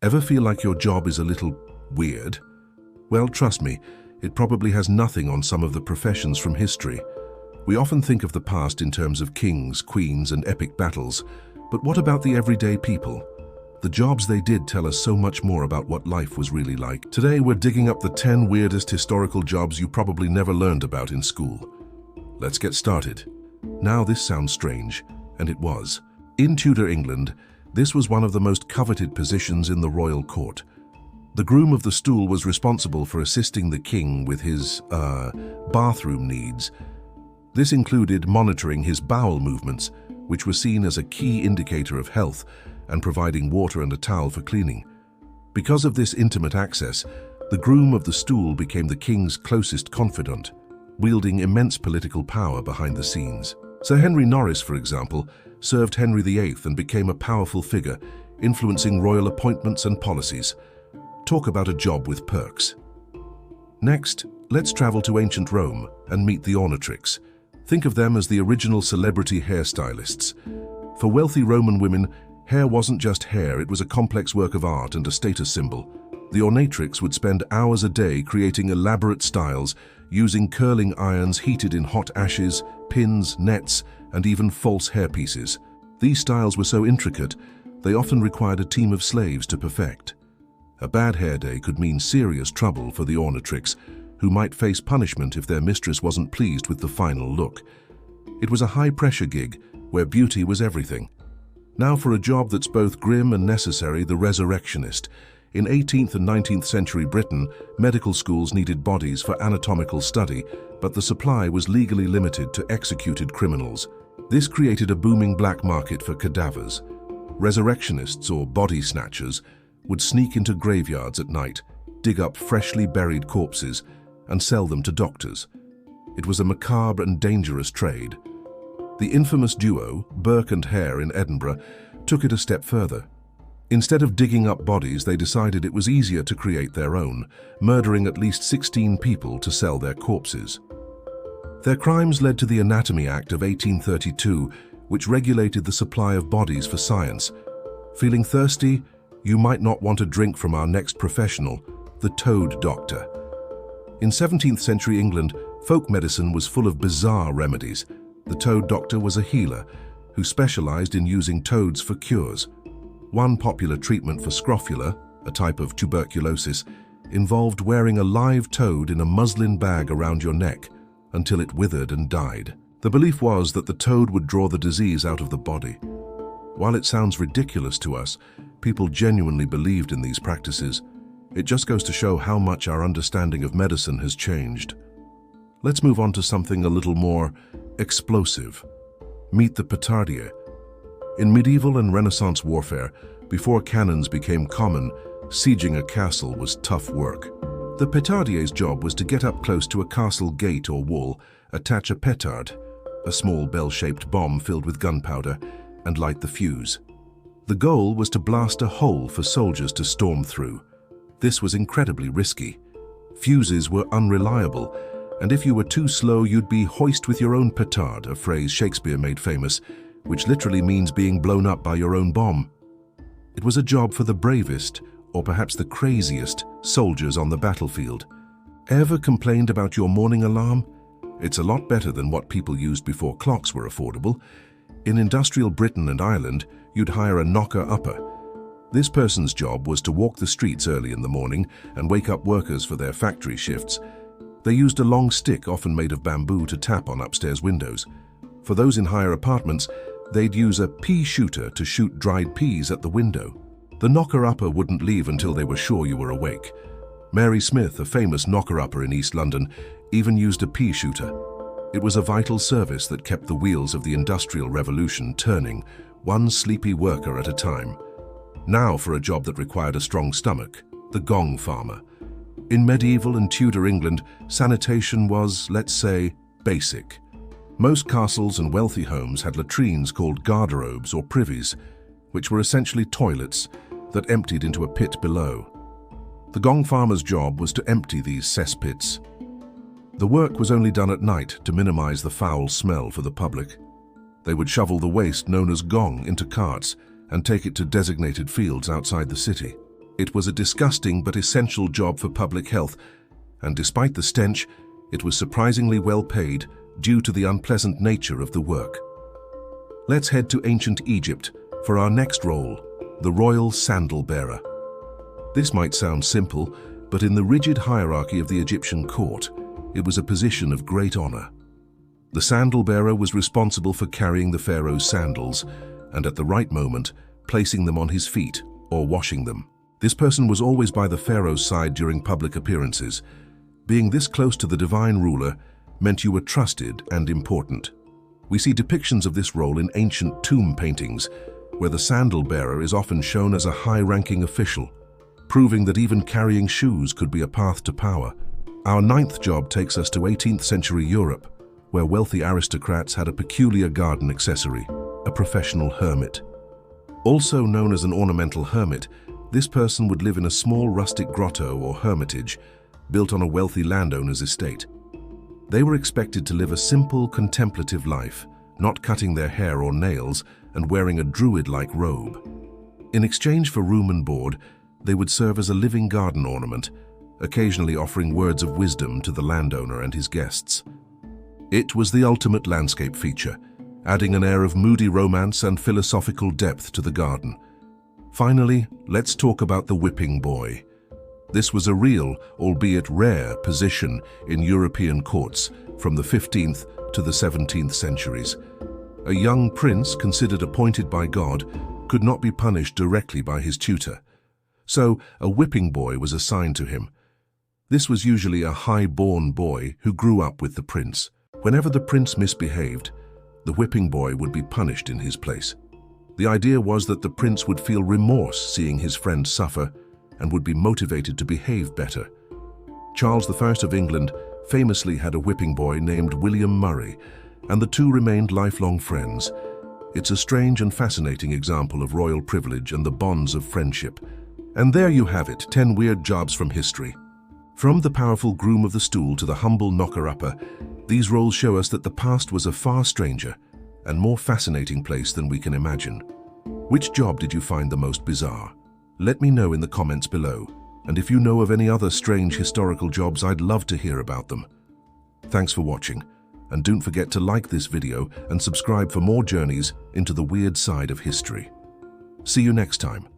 Ever feel like your job is a little weird? Well, trust me, it probably has nothing on some of the professions from history. We often think of the past in terms of kings, queens, and epic battles, but what about the everyday people? The jobs they did tell us so much more about what life was really like. Today, we're digging up the 10 weirdest historical jobs you probably never learned about in school. Let's get started. Now, this sounds strange, and it was. In Tudor England, this was one of the most coveted positions in the royal court. The groom of the stool was responsible for assisting the king with his, bathroom needs. This included monitoring his bowel movements, which were seen as a key indicator of health, and providing water and a towel for cleaning. Because of this intimate access, the groom of the stool became the king's closest confidant, wielding immense political power behind the scenes. Sir Henry Norris, for example, served Henry VIII and became a powerful figure, influencing royal appointments and policies. Talk about a job with perks. Next, let's travel to ancient Rome and meet the ornatrix. Think of them as the original celebrity hairstylists. For wealthy Roman women, hair wasn't just hair, it was a complex work of art and a status symbol. The ornatrix would spend hours a day creating elaborate styles, using curling irons heated in hot ashes, pins, nets, and even false hairpieces. These styles were so intricate, they often required a team of slaves to perfect. A bad hair day could mean serious trouble for the ornatrix, who might face punishment if their mistress wasn't pleased with the final look. It was a high-pressure gig, where beauty was everything. Now for a job that's both grim and necessary, the resurrectionist. In 18th and 19th century Britain, medical schools needed bodies for anatomical study, but the supply was legally limited to executed criminals. This created a booming black market for cadavers. Resurrectionists, or body snatchers, would sneak into graveyards at night, dig up freshly buried corpses, and sell them to doctors. It was a macabre and dangerous trade. The infamous duo, Burke and Hare in Edinburgh, took it a step further. Instead of digging up bodies, they decided it was easier to create their own, murdering at least 16 people to sell their corpses. Their crimes led to the Anatomy Act of 1832, which regulated the supply of bodies for science. Feeling thirsty? You might not want a drink from our next professional, the toad doctor. In 17th century England, folk medicine was full of bizarre remedies. The toad doctor was a healer who specialized in using toads for cures. One popular treatment for scrofula, a type of tuberculosis, involved wearing a live toad in a muslin bag around your neck until it withered and died. The belief was that the toad would draw the disease out of the body. While it sounds ridiculous to us, people genuinely believed in these practices. It just goes to show how much our understanding of medicine has changed. Let's move on to something a little more explosive. Meet the petardier. In medieval and Renaissance warfare, before cannons became common, sieging a castle was tough work. The petardier's job was to get up close to a castle gate or wall, attach a petard, a small bell-shaped bomb filled with gunpowder, and light the fuse. The goal was to blast a hole for soldiers to storm through. This was incredibly risky. Fuses were unreliable, and if you were too slow, you'd be hoist with your own petard, a phrase Shakespeare made famous, which literally means being blown up by your own bomb. It was a job for the bravest, or perhaps the craziest, soldiers on the battlefield. Ever complained about your morning alarm? It's a lot better than what people used before clocks were affordable. In industrial Britain and Ireland, you'd hire a knocker-upper. This person's job was to walk the streets early in the morning and wake up workers for their factory shifts. They used a long stick, often made of bamboo, to tap on upstairs windows. For those in higher apartments, they'd use a pea shooter to shoot dried peas at the window. The knocker-upper wouldn't leave until they were sure you were awake. Mary Smith, a famous knocker-upper in East London, even used a pea shooter. It was a vital service that kept the wheels of the Industrial Revolution turning, one sleepy worker at a time. Now for a job that required a strong stomach, the gong farmer. In medieval and Tudor England, sanitation was, let's say, basic. Most castles and wealthy homes had latrines called garderobes or privies, which were essentially toilets that emptied into a pit below. The gong farmer's job was to empty these cesspits. The work was only done at night to minimize the foul smell for the public. They would shovel the waste known as gong into carts and take it to designated fields outside the city. It was a disgusting but essential job for public health, and despite the stench, it was surprisingly well paid due to the unpleasant nature of the work. Let's head to ancient Egypt for our next role, the royal sandal bearer. This might sound simple, but in the rigid hierarchy of the Egyptian court, it was a position of great honor. The sandal bearer was responsible for carrying the pharaoh's sandals and at the right moment, placing them on his feet or washing them. This person was always by the pharaoh's side during public appearances. Being this close to the divine ruler meant you were trusted and important. We see depictions of this role in ancient tomb paintings, where the sandal bearer is often shown as a high-ranking official, proving that even carrying shoes could be a path to power. Our ninth job takes us to 18th century Europe, where wealthy aristocrats had a peculiar garden accessory, a professional hermit. Also known as an ornamental hermit, this person would live in a small rustic grotto or hermitage built on a wealthy landowner's estate. They were expected to live a simple, contemplative life, not cutting their hair or nails and wearing a druid-like robe. In exchange for room and board, they would serve as a living garden ornament, occasionally offering words of wisdom to the landowner and his guests. It was the ultimate landscape feature, adding an air of moody romance and philosophical depth to the garden. Finally, let's talk about the whipping boy. This was a real, albeit rare, position in European courts from the 15th to the 17th centuries. A young prince considered appointed by God could not be punished directly by his tutor. So, a whipping boy was assigned to him. This was usually a high-born boy who grew up with the prince. Whenever the prince misbehaved, the whipping boy would be punished in his place. The idea was that the prince would feel remorse seeing his friend suffer and would be motivated to behave better. Charles I of England famously had a whipping boy named William Murray, and the two remained lifelong friends. It's a strange and fascinating example of royal privilege and the bonds of friendship. And there you have it, 10 weird jobs from history. From the powerful groom of the stool to the humble knocker-upper, these roles show us that the past was a far stranger and more fascinating place than we can imagine. Which job did you find the most bizarre? Let me know in the comments below, and if you know of any other strange historical jobs, I'd love to hear about them. Thanks for watching, and don't forget to like this video and subscribe for more journeys into the weird side of history. See you next time.